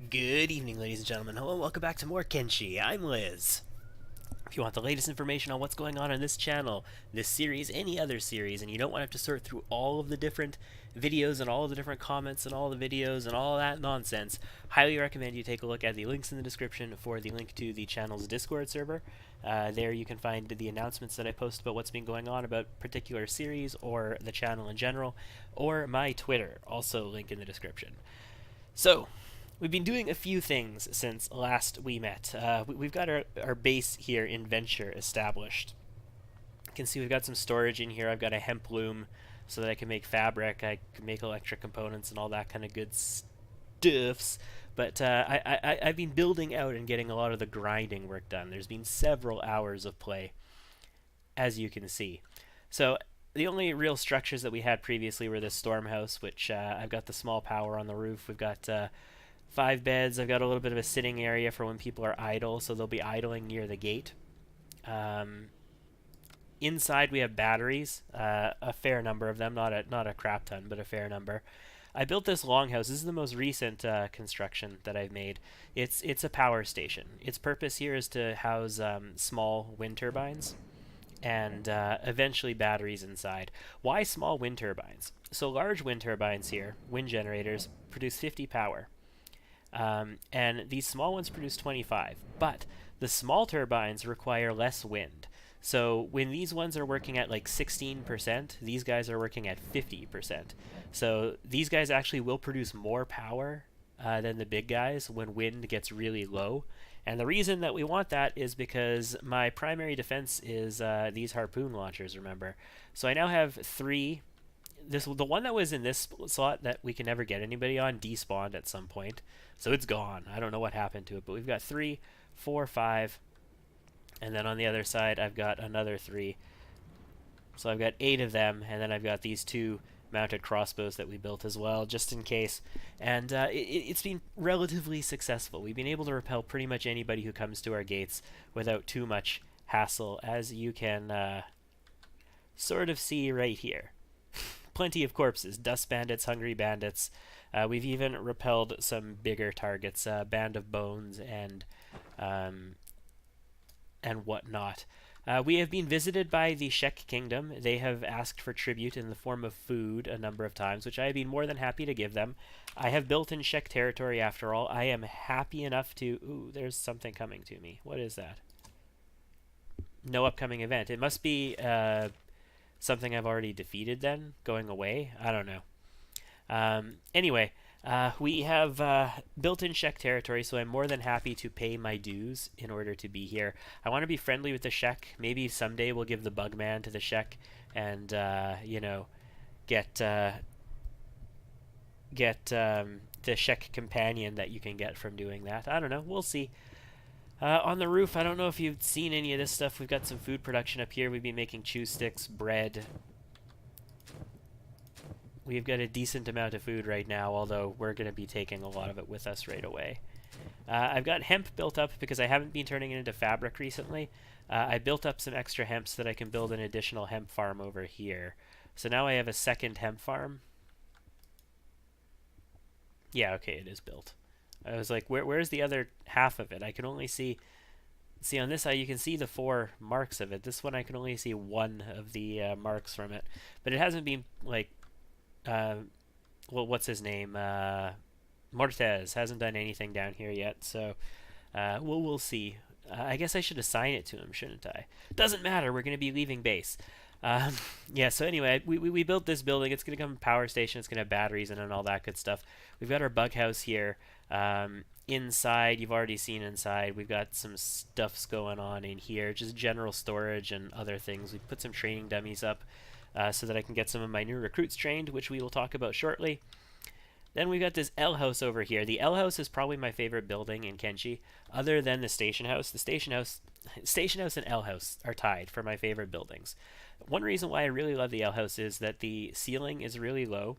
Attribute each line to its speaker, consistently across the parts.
Speaker 1: Good evening, ladies and gentlemen. Hello, and welcome back to more Kenshi. I'm Liz. If you want the latest information on what's going on this channel, this series, any other series, and you don't want to have to sort through all of the different videos and all of the different comments and all the videos and all that nonsense, highly recommend you take a look at the links in the description for the link to the channel's Discord server. There you can find the announcements that I post about what's been going on about particular series or the channel in general, or my Twitter, also link in the description. So, we've been doing a few things since last we met. We've got our base here in Venture established. You can see we've got some storage in here. I've got a hemp loom so that I can make fabric, I can make electric components and all that kind of good stuffs. But I've been building out and getting a lot of the grinding work done. There's been several hours of play, as you can see. So the only real structures that we had previously were this storm house, which I've got the small power on the roof. We've got 5 beds. I've got a little bit of a sitting area for when people are idle, so they'll be idling near the gate. Inside we have batteries, a fair number of them, not a crap ton, but a fair number. I built this longhouse. This is the most recent construction that I've made. It's a power station. Its purpose here is to house small wind turbines and eventually batteries inside. Why small wind turbines? So large wind turbines here, wind generators, produce 50 power. And these small ones produce 25, but the small turbines require less wind. So when these ones are working at like 16%, these guys are working at 50%. So these guys actually will produce more power than the big guys when wind gets really low. And the reason that we want that is because my primary defense is these harpoon launchers, remember. So I now have 3. The one that was in this slot that we can never get anybody on despawned at some point, so it's gone. I don't know what happened to it, but we've got 3, 4, 5, and then on the other side I've got another 3. So I've got 8 of them, and then I've got these 2 mounted crossbows that we built as well, just in case. And it's been relatively successful. We've been able to repel pretty much anybody who comes to our gates without too much hassle, as you can sort of see right here. Plenty of corpses, dust bandits, hungry bandits. We've even repelled some bigger targets, band of bones and whatnot. We have been visited by the Shek Kingdom. They have asked for tribute in the form of food a number of times, which I have been more than happy to give them. I have built in Shek territory after all. I am happy enough to... Ooh, there's something coming to me. What is that? No upcoming event. It must be... something I've already defeated then, going away? I don't know. Anyway, we have built-in Shek territory, so I'm more than happy to pay my dues in order to be here. I want to be friendly with the Shek. Maybe someday we'll give the Bugman to the Shek and, you know, get the Shek companion that you can get from doing that. I don't know. We'll see. On the roof, I don't know if you've seen any of this stuff. We've got some food production up here. We've been making chew sticks, bread. We've got a decent amount of food right now, although we're going to be taking a lot of it with us right away. I've got hemp built up because I haven't been turning it into fabric recently. I built up some extra hemp so that I can build an additional hemp farm over here. So now I have a second hemp farm. Yeah, okay, it is built. I was like, where's the other half of it? I can only see on this side, you can see the 4 marks of it. This one, I can only see 1 of the marks from it. But it hasn't been, like, well, what's his name? Mortez hasn't done anything down here yet, so we'll see. I guess I should assign it to him, shouldn't I? Doesn't matter, we're going to be leaving base. Yeah, so anyway, we built this building. It's going to become a power station. It's going to have batteries in it and all that good stuff. We've got our bug house here. Inside, you've already seen inside. We've got some stuffs going on in here, just general storage and other things. We put some training dummies up so that I can get some of my new recruits trained, which we will talk about shortly. Then we've got this L house over here. The L house is probably my favorite building in Kenshi, other than the station house. The station house and L house are tied for my favorite buildings. One reason why I really love the L house is that the ceiling is really low.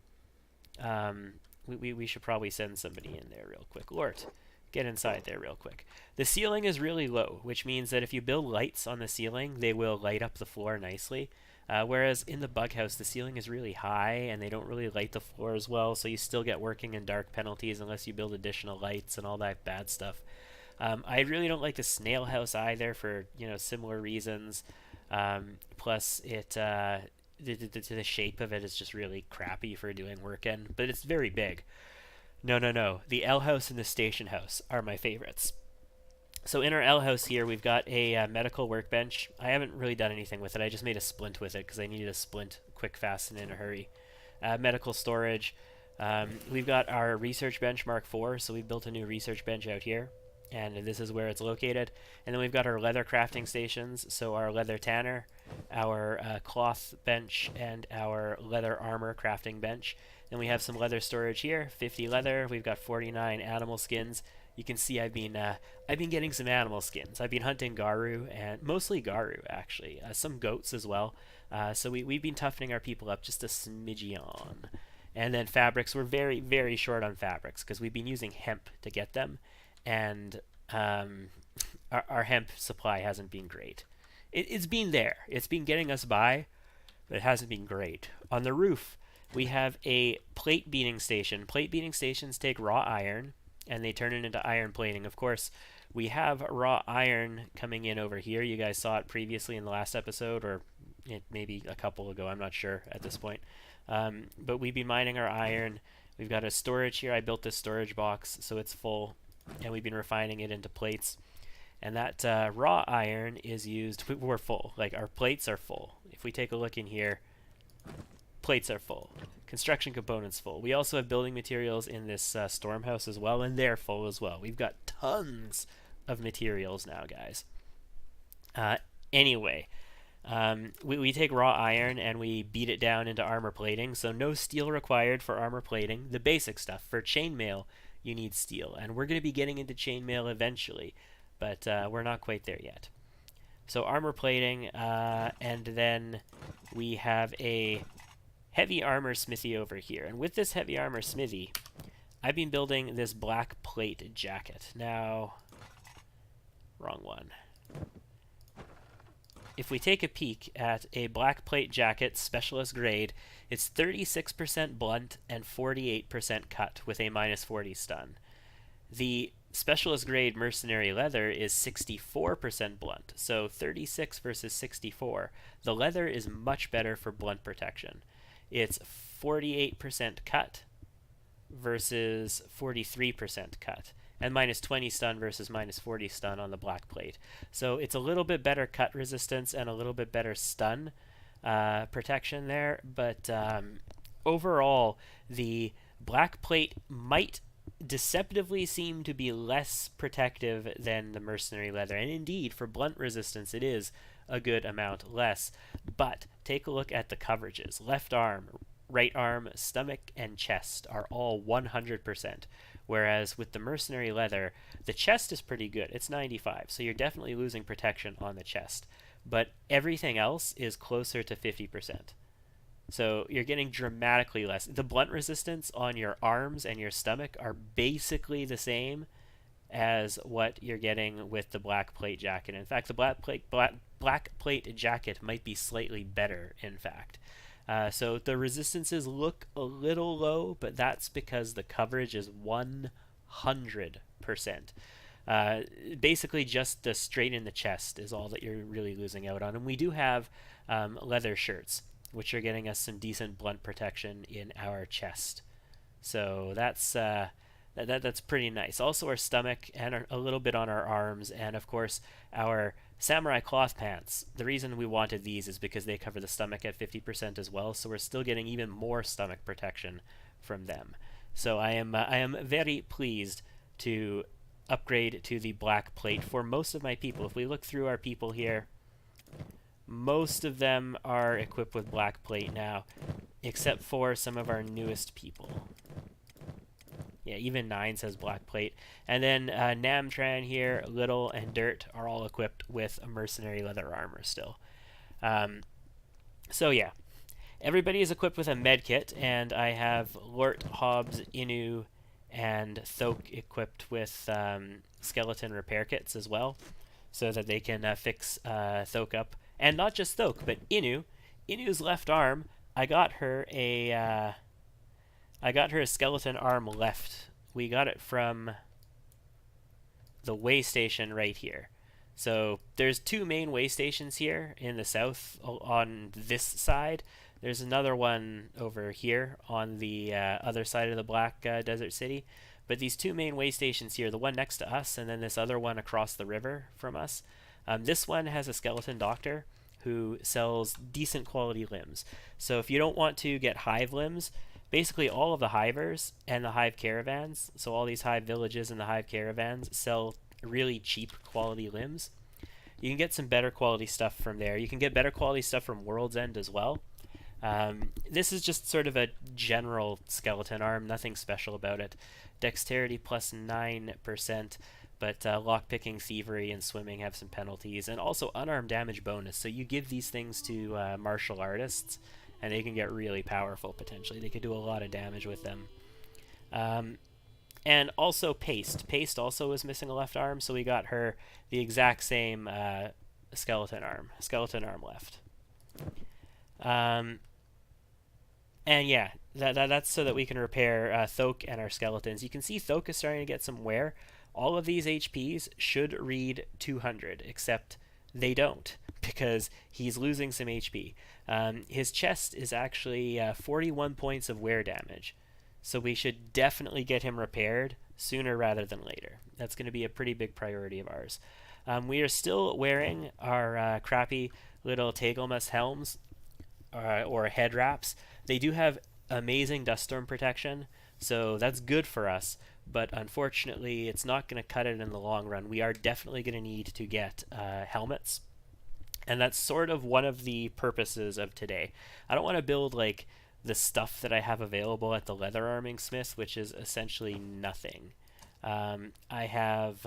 Speaker 1: We should probably send somebody in there real quick. Lort, get inside there real quick. The ceiling is really low, which means that if you build lights on the ceiling, they will light up the floor nicely. Whereas in the bug house, the ceiling is really high and they don't really light the floor as well, so you still get working in dark penalties unless you build additional lights and all that bad stuff. I really don't like the snail house either for similar reasons. Plus, the shape of it is just really crappy for doing work in, but it's very big. No, no, no. The L house and the station house are my favorites. So in our L house here, we've got a medical workbench. I haven't really done anything with it. I just made a splint with it because I needed a splint quick, fast, and in a hurry. Medical storage. We've got our research bench Mark IV, so we built a new research bench out here, and this is where it's located. And then we've got our leather crafting stations, so our leather tanner, our cloth bench, and our leather armor crafting bench. Then we have some leather storage here, 50 leather. We've got 49 animal skins. You can see I've been getting some animal skins. I've been hunting Garu, and mostly Garu actually, some goats as well. So we've been toughening our people up just a smidgen. And then fabrics, we're very, very short on fabrics because we've been using hemp to get them, and our hemp supply hasn't been great. It's been there. It's been getting us by, but it hasn't been great. On the roof, we have a plate beating station. Plate beating stations take raw iron, and they turn it into iron plating. Of course, we have raw iron coming in over here. You guys saw it previously in the last episode, or maybe a couple ago. I'm not sure at this point. But we've been mining our iron. We've got a storage here. I built this storage box, so it's full, and we've been refining it into plates. And that raw iron is used. We're full. Like, our plates are full. If we take a look in here, plates are full. Construction components full. We also have building materials in this storm house as well, and they're full as well. We've got tons of materials now, guys. Anyway, we take raw iron and we beat it down into armor plating. So no steel required for armor plating. The basic stuff. For chainmail, you need steel. And we're going to be getting into chainmail eventually, but we're not quite there yet. So armor plating, and then we have a heavy armor smithy over here. And with this heavy armor smithy, I've been building this black plate jacket. Now, wrong one. If we take a peek at a black plate jacket specialist grade, it's 36% blunt and 48% cut with a -40 stun. The specialist grade mercenary leather is 64% blunt, so 36 versus 64. The leather is much better for blunt protection. It's 48% cut versus 43% cut, and -20 stun versus -40 stun on the black plate. So it's a little bit better cut resistance and a little bit better stun protection there, but overall the black plate might deceptively seem to be less protective than the mercenary leather, and indeed for blunt resistance it is a good amount less. But take a look at the coverages. Left arm, right arm, stomach, and chest are all 100%, whereas with the mercenary leather, the chest is pretty good. It's 95, so you're definitely losing protection on the chest, but everything else is closer to 50%. So you're getting dramatically less. The blunt resistance on your arms and your stomach are basically the same as what you're getting with the black plate jacket. In fact, the black plate jacket might be slightly better, in fact. So the resistances look a little low, but that's because the coverage is 100%. Basically just the straight in the chest is all that you're really losing out on. And we do have leather shirts, which are getting us some decent blunt protection in our chest. So that's pretty nice. Also our stomach and a little bit on our arms, and of course our samurai cloth pants. The reason we wanted these is because they cover the stomach at 50% as well, so we're still getting even more stomach protection from them. So I am very pleased to upgrade to the black plate for most of my people. If we look through our people here, most of them are equipped with black plate now, except for some of our newest people. Yeah, even Nines has black plate. And then Namtran here, Little, and Dirt are all equipped with a mercenary leather armor still. So yeah, everybody is equipped with a med kit, and I have Lort, Hobbs, Inu, and Thok equipped with skeleton repair kits as well, so that they can fix Thok up. And not just Thok, but Inu Inu's left arm, I got her a skeleton arm left. We got it from the way station right here. So there's two main way stations here in the south on this side. There's another one over here on the other side of the Black Desert City. But these two main way stations here, the one next to us and then this other one across the river from us, this one has a skeleton doctor who sells decent quality limbs. So if you don't want to get hive limbs, basically all of the hivers and the hive caravans, so all these hive villages and the hive caravans sell really cheap quality limbs. You can get some better quality stuff from there. You can get better quality stuff from World's End as well. This is just sort of a general skeleton arm, nothing special about it. Dexterity plus 9%, but lockpicking, thievery, and swimming have some penalties, and also unarmed damage bonus. So you give these things to martial artists, and they can get really powerful potentially. They could do a lot of damage with them. And also Paste. Paste also was missing a left arm, so we got her the exact same skeleton arm left. And yeah, that's so that we can repair Thoke and our skeletons. You can see Thoke is starting to get some wear. All of these HPs should read 200, except they don't, because he's losing some HP. His chest is actually 41 points of wear damage, so we should definitely get him repaired sooner rather than later. That's going to be a pretty big priority of ours. We are still wearing our crappy little Tagelmas helms or head wraps. They do have amazing dust storm protection, so that's good for us, but unfortunately it's not going to cut it in the long run. We are definitely going to need to get helmets, and that's sort of one of the purposes of today. I don't want to build like the stuff that I have available at the leather arming smith, which is essentially nothing. I have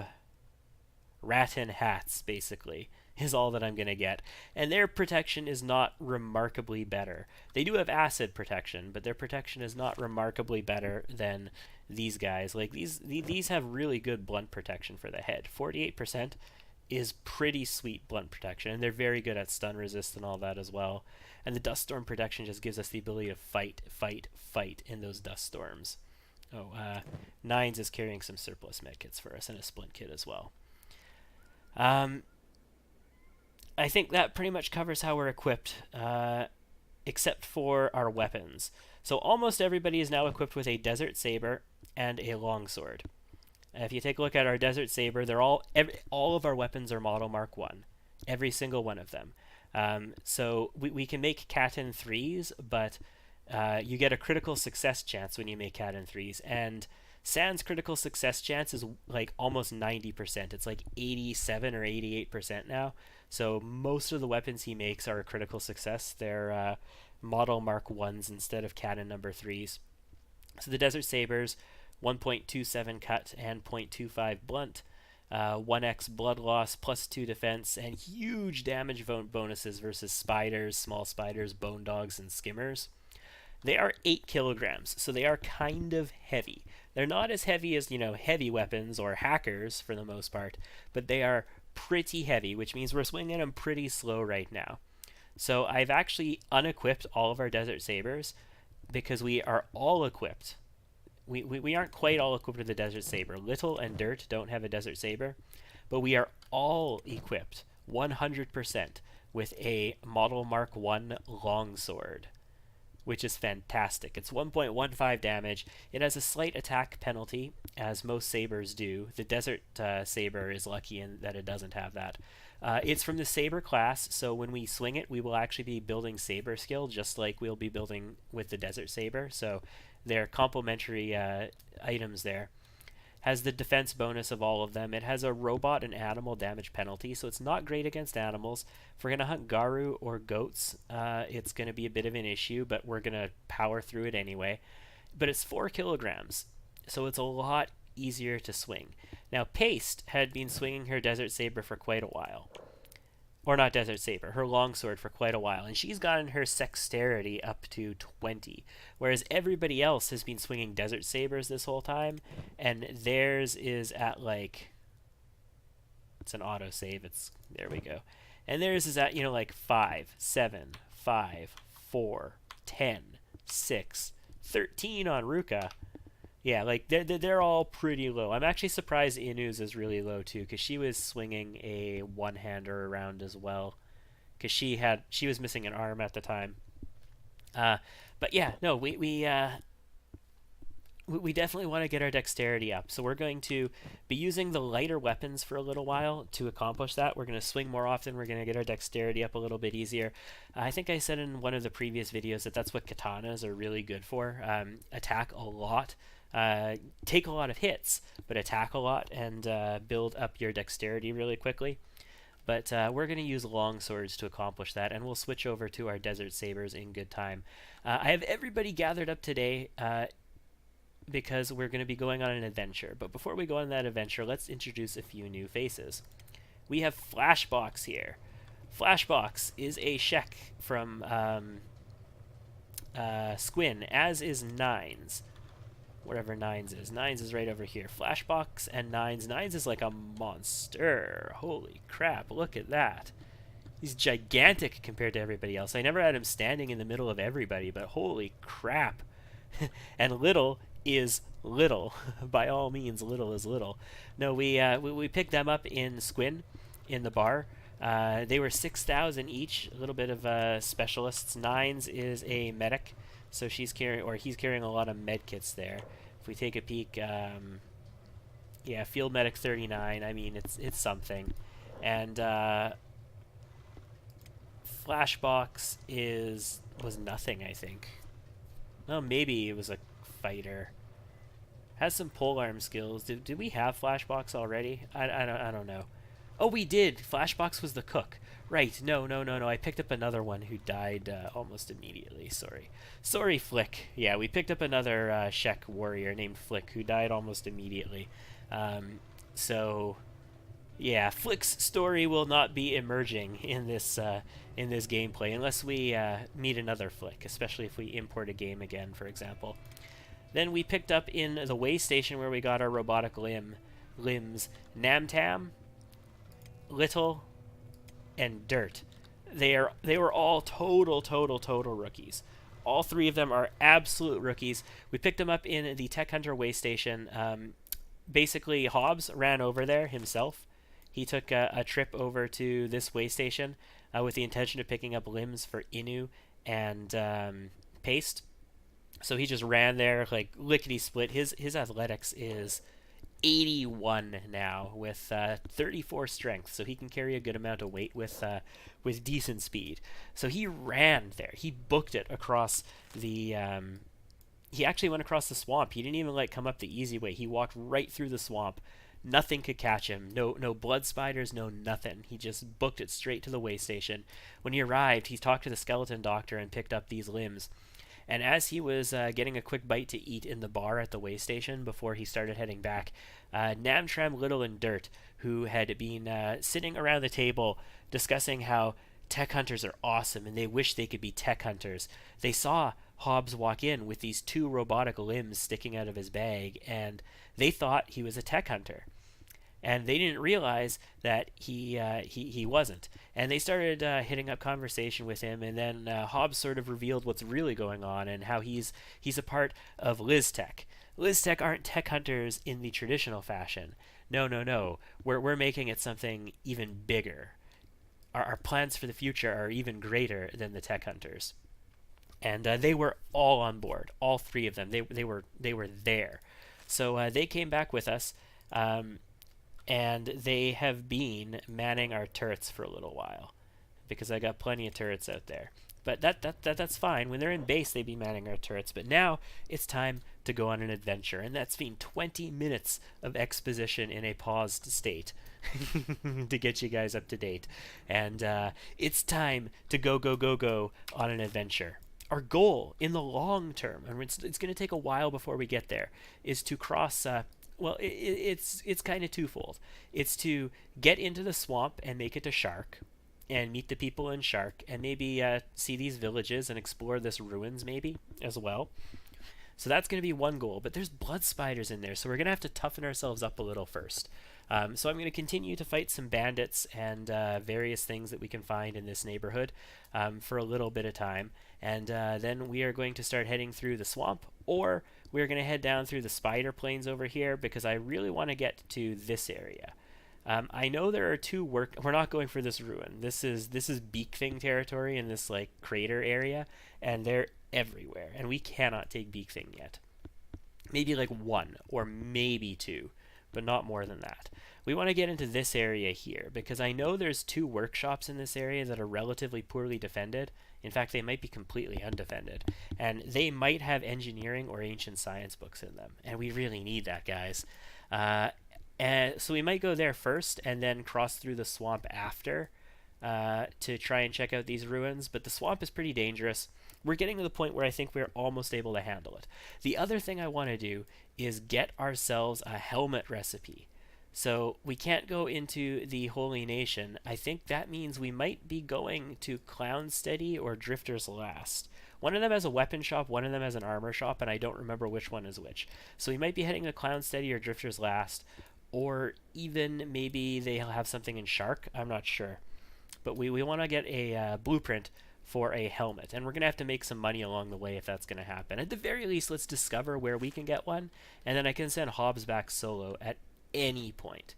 Speaker 1: rattan hats, basically, is all that I'm going to get. And their protection is not remarkably better. They do have acid protection, but their protection is not remarkably better than these guys. Like these have really good blunt protection for the head. 48% is pretty sweet blunt protection, and they're very good at stun resist and all that as well. And the dust storm protection just gives us the ability to fight in those dust storms. Nines is carrying some surplus medkits for us and a splint kit as well. I think that pretty much covers how we're equipped, except for our weapons. So almost everybody is now equipped with a Desert Saber and a Longsword. If you take a look at our Desert Saber, all of our weapons are Model Mark 1. Every single one of them. So we can make Cat-in 3s, but you get a critical success chance when you make Cat-in 3s. And Sand's critical success chance is like almost 90%. It's like 87 or 88% now. So most of the weapons he makes are a critical success. They're Model Mark 1s instead of Cat-in number 3s. So the Desert Sabers, 1.27 cut and 0.25 blunt. 1x blood loss, plus 2 defense, and huge damage bonuses versus spiders, small spiders, bone dogs, and skimmers. They are 8 kilograms, so they are kind of heavy. They're not as heavy as, heavy weapons or hackers for the most part, but they are pretty heavy, which means we're swinging them pretty slow right now. So I've actually unequipped all of our Desert Sabers because we are all equipped. We aren't quite all equipped with the Desert Saber. Little and Dirt don't have a Desert Saber, but we are all equipped 100% with a Model Mark 1 Longsword, which is fantastic. It's 1.15 damage. It has a slight attack penalty, as most sabers do. The Desert Saber is lucky in that it doesn't have that. It's from the Saber class, so when we swing it, we will actually be building Saber skill, just like we'll be building with the Desert Saber. So they're complementary items there. Has the defense bonus of all of them. It has a robot and animal damage penalty, so it's not great against animals. If we're going to hunt Garu or goats, it's going to be a bit of an issue, but we're going to power through it anyway. But it's 4 kilograms, so it's a lot easier to swing. Now, Paste had been swinging her Desert Saber for quite a while. Or not Desert Saber, her Longsword for quite a while, and she's gotten her Sexterity up to 20, whereas everybody else has been swinging Desert Sabers this whole time, and theirs is at it's an autosave, there we go, and theirs is at, 5, 7, 5, 4, 10, 6, 13 on Ruka. Yeah, like they're all pretty low. I'm actually surprised Inu's is really low too, because she was swinging a one-hander around as well, because she was missing an arm at the time. Uh, but yeah, no, we definitely want to get our dexterity up. So we're going to be using the lighter weapons for a little while to accomplish that. We're going to swing more often. We're going to get our dexterity up a little bit easier. I think I said in one of the previous videos that that's what katanas are really good for. Attack a lot, take a lot of hits, but attack a lot and build up your dexterity really quickly. But we're going to use long swords to accomplish that, and we'll switch over to our desert sabers in good time. I have everybody gathered up today because we're going to be going on an adventure. But before we go on that adventure, let's introduce a few new faces. We have Flashbox here. Flashbox is a Shek from Squin, as is Nines. Whatever Nines is. Nines is right over here. Flashbox and Nines. Nines is like a monster. Holy crap, look at that. He's gigantic compared to everybody else. I never had him standing in the middle of everybody, but holy crap. And Little is Little. By all means, Little is Little. No, we picked them up in Squin, in the bar. They were 6,000 each, a little bit of specialists. Nines is a medic, so he's carrying a lot of med kits there. If we take a peek, yeah, field medic 39. I mean, it's something. And Flashbox was nothing, I think. Well, maybe it was a fighter. Has some polearm skills. Did we have Flashbox already? I don't know. Oh, we did. Flashbox was the cook. Right. No. I picked up another one who died almost immediately. Sorry, Flick. Yeah, we picked up another Shek warrior named Flick who died almost immediately. So, yeah, Flick's story will not be emerging in this gameplay unless we meet another Flick, especially if we import a game again, for example. Then we picked up in the way station where we got our robotic limbs Namtam, Little, and Dirt. They were all total rookies. All three of them are absolute rookies. We picked them up in the Tech Hunter way station. Basically, Hobbs ran over there himself. He took a trip over to this way station with the intention of picking up limbs for Inu and Paste. So he just ran there like lickety-split. His athletics is 81 now with 34 strength, so he can carry a good amount of weight with decent speed. So he ran there. He booked it across the... he actually went across the swamp. He didn't even come up the easy way. He walked right through the swamp. Nothing could catch him. No blood spiders, no nothing. He just booked it straight to the way station. When he arrived, he talked to the skeleton doctor and picked up these limbs. And as he was getting a quick bite to eat in the bar at the way station before he started heading back, Namtram, Little, and Dirt, who had been sitting around the table discussing how tech hunters are awesome and they wish they could be tech hunters, they saw Hobbs walk in with these two robotic limbs sticking out of his bag, and they thought he was a tech hunter. And they didn't realize that he wasn't. And they started hitting up conversation with him, and then Hobbs sort of revealed what's really going on and how he's a part of Listech. Listech aren't tech hunters in the traditional fashion. No. We're making it something even bigger. Our plans for the future are even greater than the tech hunters. And they were all on board, all three of them. They were there. So they came back with us. And they have been manning our turrets for a little while, because I got plenty of turrets out there. But that's fine. When they're in base, they'd be manning our turrets. But now it's time to go on an adventure, and that's been 20 minutes of exposition in a paused state to get you guys up to date. And it's time to go on an adventure. Our goal in the long term, and it's going to take a while before we get there, is to cross... well, it's kind of twofold. It's to get into the swamp and make it to Shark, and meet the people in Shark, and maybe see these villages and explore this ruins maybe as well. So that's going to be one goal. But there's blood spiders in there, so we're going to have to toughen ourselves up a little first. So I'm going to continue to fight some bandits and various things that we can find in this neighborhood for a little bit of time. And then we are going to start heading through the swamp, or we're going to head down through the spider plains over here because I really want to get to this area. I know there are two we're not going for this ruin. This is beak thing territory in this like crater area, and they're everywhere, and we cannot take beak thing yet. Maybe like one or maybe two, but not more than that. We want to get into this area here because I know there's two workshops in this area that are relatively poorly defended. In fact, they might be completely undefended, and they might have engineering or ancient science books in them, and we really need that, guys. And so we might go there first and then cross through the swamp after to try and check out these ruins, but the swamp is pretty dangerous. We're getting to the point where I think we're almost able to handle it. The other thing I want to do is get ourselves a helmet recipe. So we can't go into the Holy Nation. I think that means we might be going to Clownsteady or Drifter's Last. One of them has a weapon shop, one of them has an armor shop, and I don't remember which one is which. So we might be heading to Clownsteady or Drifter's Last, or even maybe they'll have something in Shark. I'm not sure. But we want to get a blueprint for a helmet, and we're going to have to make some money along the way if that's going to happen. At the very least, let's discover where we can get one, and then I can send Hobbs back solo at any point.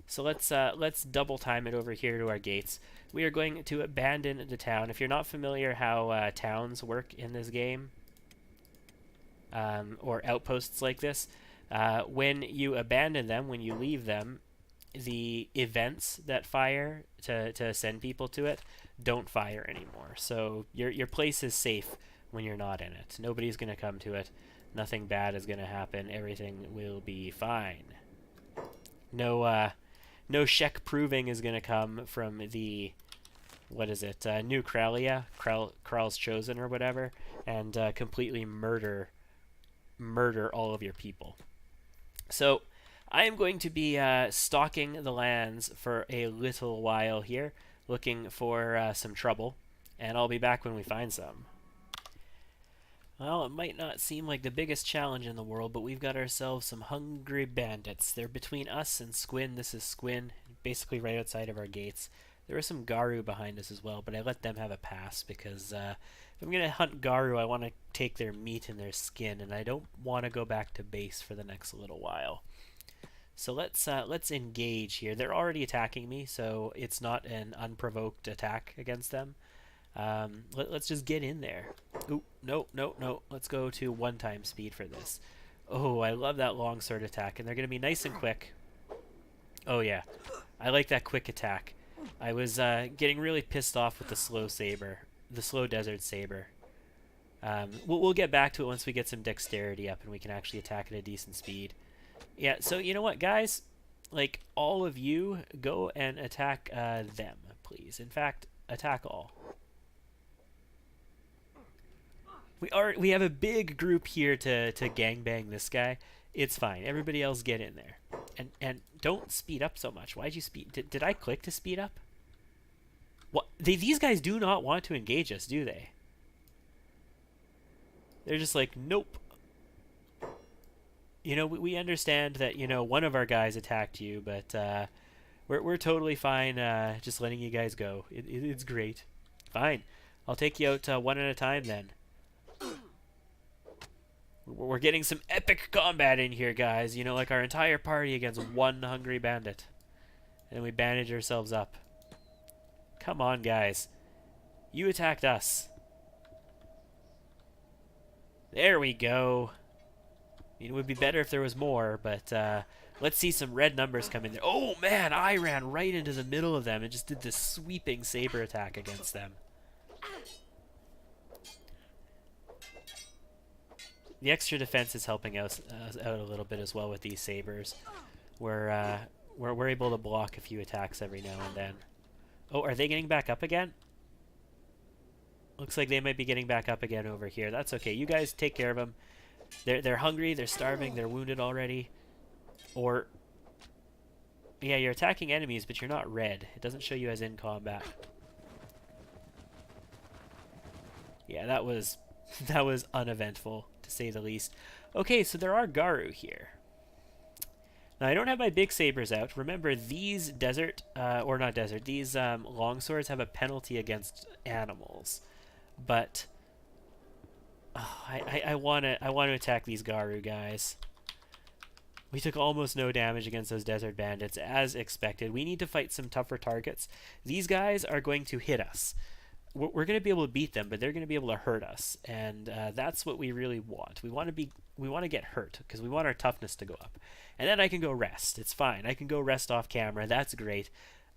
Speaker 1: So let's double time it over here to our gates. We are going to abandon the town. If you're not familiar how towns work in this game, or outposts like this, when you abandon them, when you leave them, the events that fire to send people to it don't fire anymore. So your place is safe when you're not in it. Nobody's going to come to it. Nothing bad is going to happen. Everything will be fine. No Shek proving is going to come from the, what is it, New Kralia, Kral's Chosen or whatever, and completely murder all of your people. So I am going to be stalking the lands for a little while here, looking for some trouble, and I'll be back when we find some. Well, it might not seem like the biggest challenge in the world, but we've got ourselves some hungry bandits. They're between us and Squin. This is Squin, basically right outside of our gates. There are some Garu behind us as well, but I let them have a pass because if I'm going to hunt Garu, I want to take their meat and their skin, and I don't want to go back to base for the next little while. So let's engage here. They're already attacking me, so it's not an unprovoked attack against them. Let's just get in there. Ooh, no. Let's go to 1x speed for this. Oh, I love that longsword attack, and they're going to be nice and quick. Oh, yeah. I like that quick attack. I was getting really pissed off with the slow saber, the slow desert saber. We'll get back to it once we get some dexterity up and we can actually attack at a decent speed. Yeah, so you know what, guys? Like, all of you, go and attack them, please. In fact, attack all. We have a big group here to gangbang this guy. It's fine. Everybody else get in there. And don't speed up so much. Why'd you speed? Did I click to speed up? What? These guys do not want to engage us, do they? They're just like, nope. You know, we understand that, you know, one of our guys attacked you, but we're totally fine just letting you guys go. It's great. Fine. I'll take you out one at a time then. We're getting some epic combat in here, guys. You know, like our entire party against one hungry bandit. And we bandage ourselves up. Come on, guys. You attacked us. There we go. I mean, it would be better if there was more, but let's see some red numbers come in there. Oh, man, I ran right into the middle of them and just did this sweeping saber attack against them. The extra defense is helping us out a little bit as well with these sabers. We're able to block a few attacks every now and then. Oh, are they getting back up again? Looks like they might be getting back up again over here. That's okay. You guys take care of them. They're hungry. They're starving. They're wounded already. Or yeah, you're attacking enemies, but you're not red. It doesn't show you as in combat. Yeah, that was uneventful, to say the least. Okay, so there are Garu here. Now, I don't have my big sabers out. Remember, these desert, or not desert, these longswords have a penalty against animals. But oh, I want to attack these Garu guys. We took almost no damage against those desert bandits, as expected. We need to fight some tougher targets. These guys are going to hit us. We're going to be able to beat them, but they're going to be able to hurt us, and that's what we really want. We want to get hurt because we want our toughness to go up, and then I can go rest. It's fine. I can go rest off camera. That's great.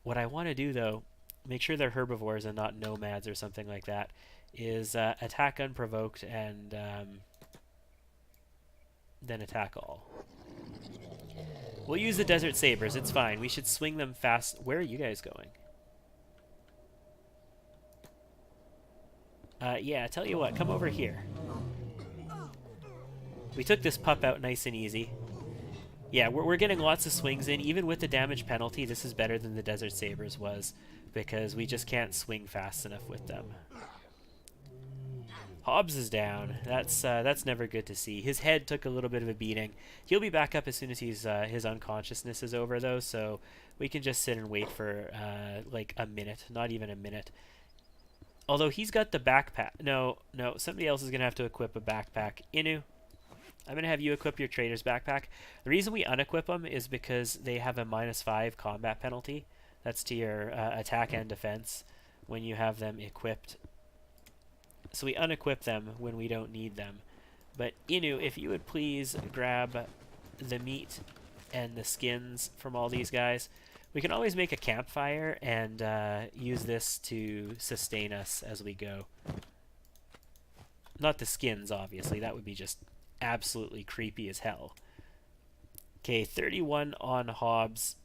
Speaker 1: What I want to do though, make sure they're herbivores and not nomads or something like that, is attack unprovoked and then attack all. We'll use the desert sabers. It's fine. We should swing them fast. Where are you guys going? Yeah, tell you what, come over here. We took this pup out nice and easy. Yeah, we're getting lots of swings in. Even with the damage penalty, this is better than the Desert Sabers was, because we just can't swing fast enough with them. Hobbs is down. That's never good to see. His head took a little bit of a beating. He'll be back up as soon as his unconsciousness is over, though, so we can just sit and wait for like a minute, not even a minute. Although he's got the backpack. No, somebody else is going to have to equip a backpack. Inu, I'm going to have you equip your trader's backpack. The reason we unequip them is because they have a -5 combat penalty. That's to your attack and defense when you have them equipped. So we unequip them when we don't need them. But Inu, if you would please grab the meat and the skins from all these guys. We can always make a campfire and use this to sustain us as we go. Not the skins, obviously. That would be just absolutely creepy as hell. Okay, 31 on Hobbs.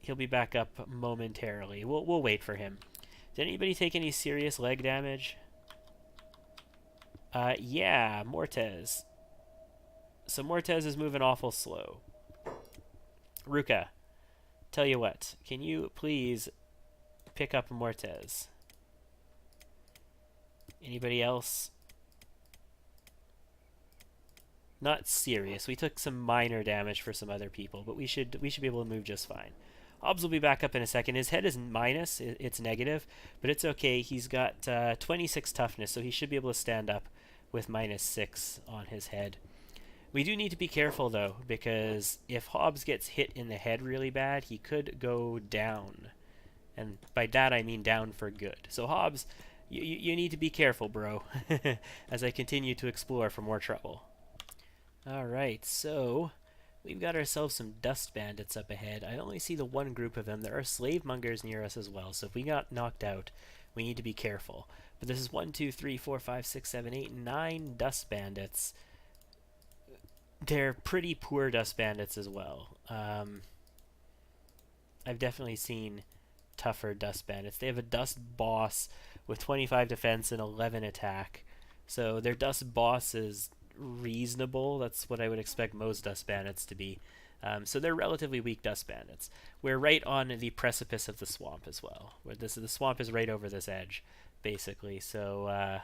Speaker 1: He'll be back up momentarily. We'll wait for him. Did anybody take any serious leg damage? Yeah, Mortez. So Mortez is moving awful slow. Ruka, tell you what, can you please pick up Mortez? Anybody else? Not serious. We took some minor damage for some other people, but we should be able to move just fine. Hobbs will be back up in a second. His head is minus, it's negative, but it's okay. He's got 26 toughness, so he should be able to stand up with -6 on his head. We do need to be careful, though, because if Hobbs gets hit in the head really bad, he could go down. And by that, I mean down for good. So Hobbs, you need to be careful, bro, as I continue to explore for more trouble. Alright, so we've got ourselves some dust bandits up ahead. I only see the one group of them. There are slave mongers near us as well, so if we got knocked out, we need to be careful. But this is 1, 2, 3, 4, 5, 6, 7, 8, 9 dust bandits. They're pretty poor dust bandits as well. I've definitely seen tougher dust bandits. They have a dust boss with 25 defense and 11 attack. So their dust boss is reasonable. That's what I would expect most dust bandits to be. So they're relatively weak dust bandits. We're right on the precipice of the swamp as well. Where the swamp is right over this edge, basically. So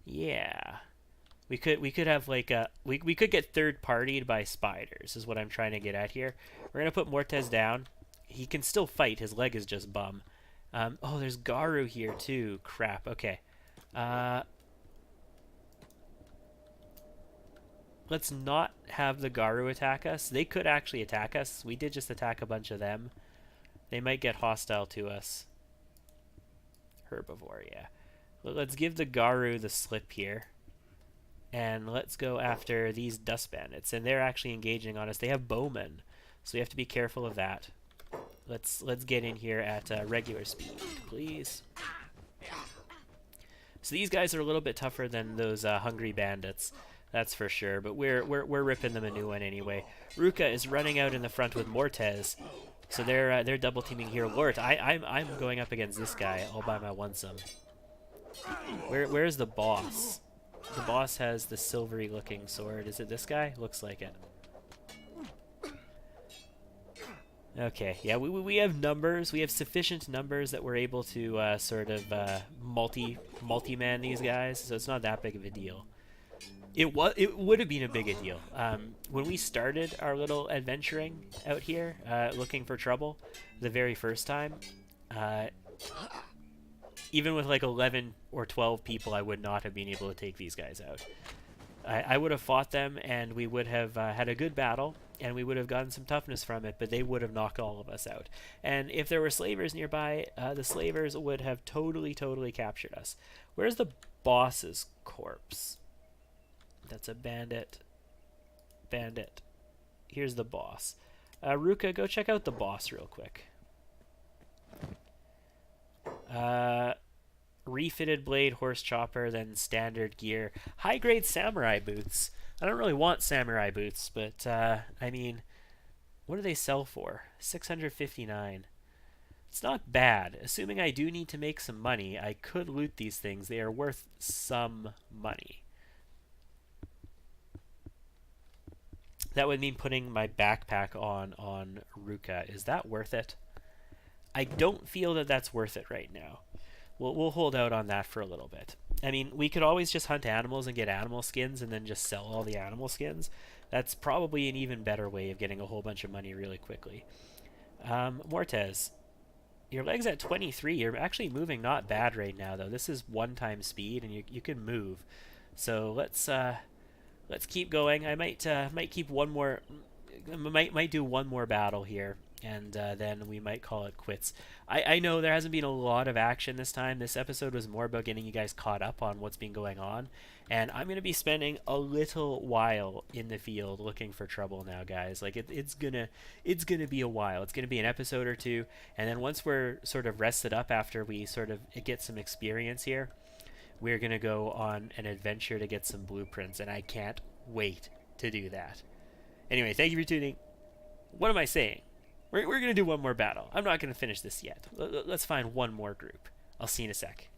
Speaker 1: yeah, we could have like we could get third partied by spiders. Is what I'm trying to get at here. We're gonna put Mortez down. He can still fight. His leg is just bum. Oh, there's Garu here too. Crap. Okay. Let's not have the Garu attack us. They could actually attack us. We did just attack a bunch of them. They might get hostile to us. Herbivore, yeah. Let's give the Garu the slip here. And let's go after these dust bandits. And they're actually engaging on us. They have bowmen, so we have to be careful of that. Let's get in here at regular speed, please. So these guys are a little bit tougher than those hungry bandits. That's for sure, but we're ripping them a new one anyway. Ruka is running out in the front with Mortez, so they're double teaming here. Lort, I'm going up against this guy all by my lonesome. Where's the boss? The boss has the silvery looking sword. Is it this guy? Looks like it. Okay, yeah, we have numbers. We have sufficient numbers that we're able to sort of multi-man these guys, so it's not that big of a deal. It would have been a big deal. When we started our little adventuring out here, looking for trouble, the very first time, uh, even with like 11 or 12 people, I would not have been able to take these guys out. I would have fought them, and we would have had a good battle, and we would have gotten some toughness from it, but they would have knocked all of us out. And if there were slavers nearby, the slavers would have totally captured us. Where's the boss's corpse? That's a bandit. Bandit. Here's the boss. Ruka, go check out the boss real quick. Refitted blade, horse chopper, then standard gear. High-grade samurai boots. I don't really want samurai boots, but, I mean, what do they sell for? 659. It's not bad. Assuming I do need to make some money, I could loot these things. They are worth some money. That would mean putting my backpack on Ruka. Is that worth it? I don't feel that that's worth it right now. We'll hold out on that for a little bit. I mean, we could always just hunt animals and get animal skins and then just sell all the animal skins. That's probably an even better way of getting a whole bunch of money really quickly. Mortez, your leg's at 23. You're actually moving not bad right now, though. This is one-time speed, and you can move. So let's keep going. I might keep one more. Might do one more battle here, and then we might call it quits. I know there hasn't been a lot of action this time. This episode was more about getting you guys caught up on what's been going on, and I'm going to be spending a little while in the field looking for trouble now, guys. Like it's gonna be a while. It's gonna be an episode or two, and then once we're sort of rested up after we sort of get some experience here, we're gonna go on an adventure to get some blueprints, and I can't wait to do that. Anyway, thank you for tuning. What am I saying? We're going to do one more battle. I'm not going to finish this yet. Let's find one more group. I'll see you in a sec.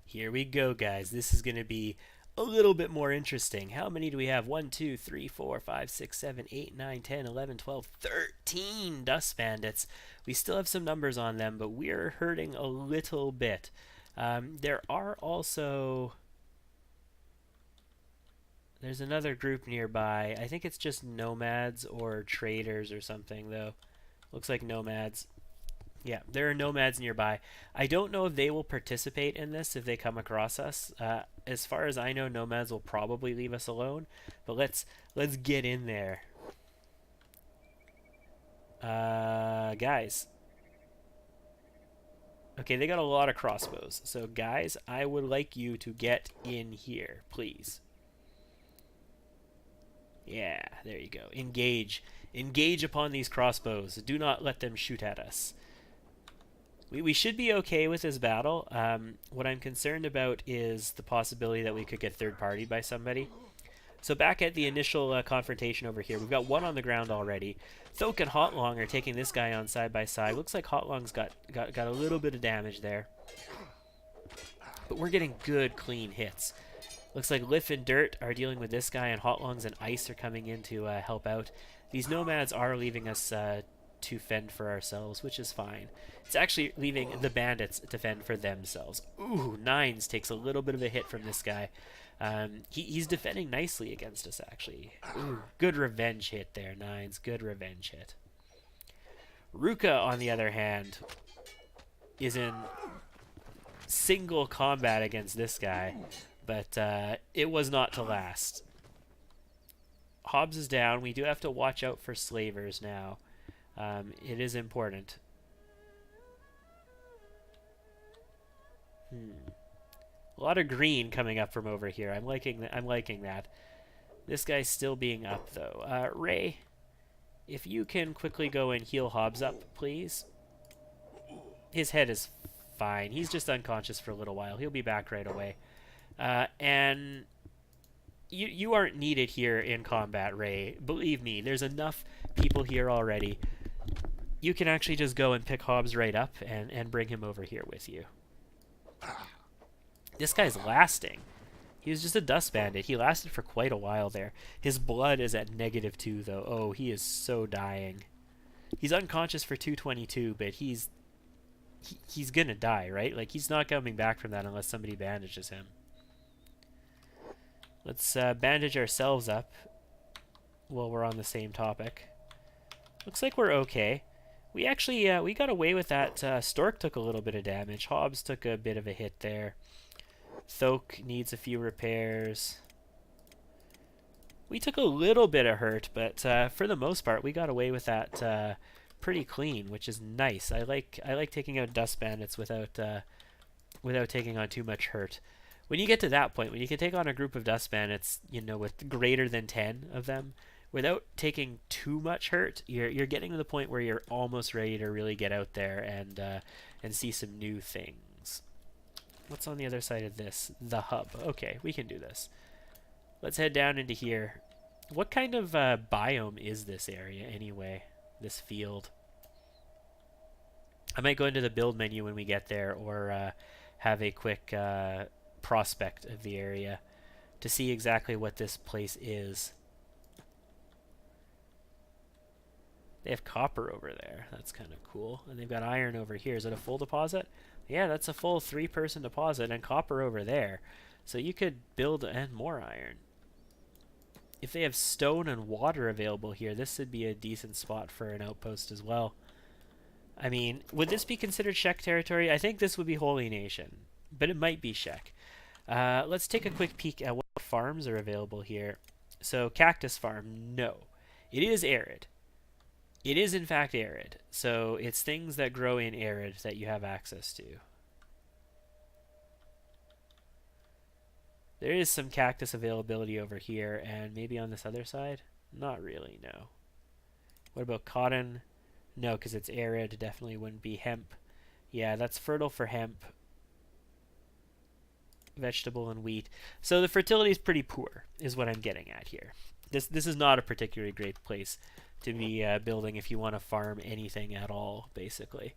Speaker 1: Here we go, guys. This is going to be a little bit more interesting. How many do we have? 1, 2, 3, 4, 5, 6, 7, 8, 9, 10, 11, 12, 13 dust bandits. We still have some numbers on them, but we're hurting a little bit. There are also... There's another group nearby. I think it's just nomads or traders or something, though. Looks like nomads. Yeah, there are nomads nearby. I don't know if they will participate in this if they come across us. As far as I know, nomads will probably leave us alone. But let's get in there. Guys. Okay, they got a lot of crossbows. So, guys, I would like you to get in here, please. Yeah, there you go. Engage. Engage upon these crossbows. Do not let them shoot at us. We should be okay with this battle. What I'm concerned about is the possibility that we could get third-partied by somebody. So back at the initial confrontation over here, we've got one on the ground already. Thok and Hotlong are taking this guy on side by side. Looks like Hotlong's got a little bit of damage there. But we're getting good, clean hits. Looks like Liff and Dirt are dealing with this guy, and Hotlongs and Ice are coming in to help out. These nomads are leaving us to fend for ourselves, which is fine. It's actually leaving the bandits to fend for themselves. Ooh, Nines takes a little bit of a hit from this guy. He's defending nicely against us, actually. Ooh, good revenge hit there, Nines. Good revenge hit. Ruka, on the other hand, is in single combat against this guy. But it was not to last. Hobbs is down. We do have to watch out for slavers now. It is important. A lot of green coming up from over here. I'm liking that. This guy's still being up, though. Ray, if you can quickly go and heal Hobbs up, please. His head is fine. He's just unconscious for a little while. He'll be back right away. And you aren't needed here in combat, Ray. Believe me, there's enough people here already. You can actually just go and pick Hobbs right up and bring him over here with you. This guy's lasting. He was just a dust bandit. He lasted for quite a while there. His blood is at -2, though. Oh, he is so dying. He's unconscious for 222, but he's gonna die, right? Like, he's not coming back from that unless somebody bandages him. Let's bandage ourselves up while we're on the same topic. Looks like we're okay. We actually we got away with that. Stork took a little bit of damage. Hobbs took a bit of a hit there. Thoke needs a few repairs. We took a little bit of hurt, but for the most part, we got away with that pretty clean, which is nice. I like taking out dust bandits without taking on too much hurt. When you get to that point, when you can take on a group of dust bandits, you know, with greater than 10 of them, without taking too much hurt, you're getting to the point where you're almost ready to really get out there and see some new things. What's on the other side of this? The hub. Okay, we can do this. Let's head down into here. What kind of biome is this area anyway? This field. I might go into the build menu when we get there, or have a quick prospect of the area to see exactly what this place is. They have copper over there. That's kind of cool. And they've got iron over here. Is it a full deposit? Yeah, that's a full 3-person deposit, and copper over there. So you could build and more iron. If they have stone and water available here, this would be a decent spot for an outpost as well. I mean, would this be considered Shek territory? I think this would be Holy Nation, but it might be Shek. Let's take a quick peek at what farms are available here. So, cactus farm, no. It is arid. It is, in fact, arid. So, it's things that grow in arid that you have access to. There is some cactus availability over here, and maybe on this other side? Not really, no. What about cotton? No, because it's arid. Definitely wouldn't be hemp. Yeah, that's fertile for hemp. Vegetable and wheat. So the fertility is pretty poor, is what I'm getting at here. This is not a particularly great place to be building if you want to farm anything at all, basically.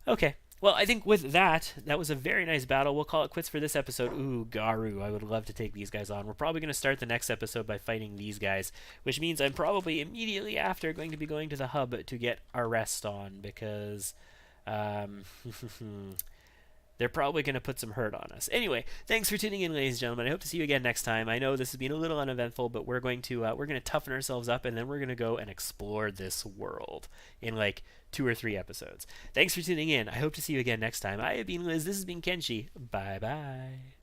Speaker 1: Okay. Well, I think with that was a very nice battle. We'll call it quits for this episode. Ooh, Garu. I would love to take these guys on. We're probably going to start the next episode by fighting these guys, which means I'm probably immediately after going to be going to the hub to get our rest on, because they're probably going to put some hurt on us. Anyway, thanks for tuning in, ladies and gentlemen. I hope to see you again next time. I know this has been a little uneventful, but we're going to toughen ourselves up, and then we're going to go and explore this world in like 2 or 3 episodes. Thanks for tuning in. I hope to see you again next time. I have been Liz. This has been Kenshi. Bye-bye.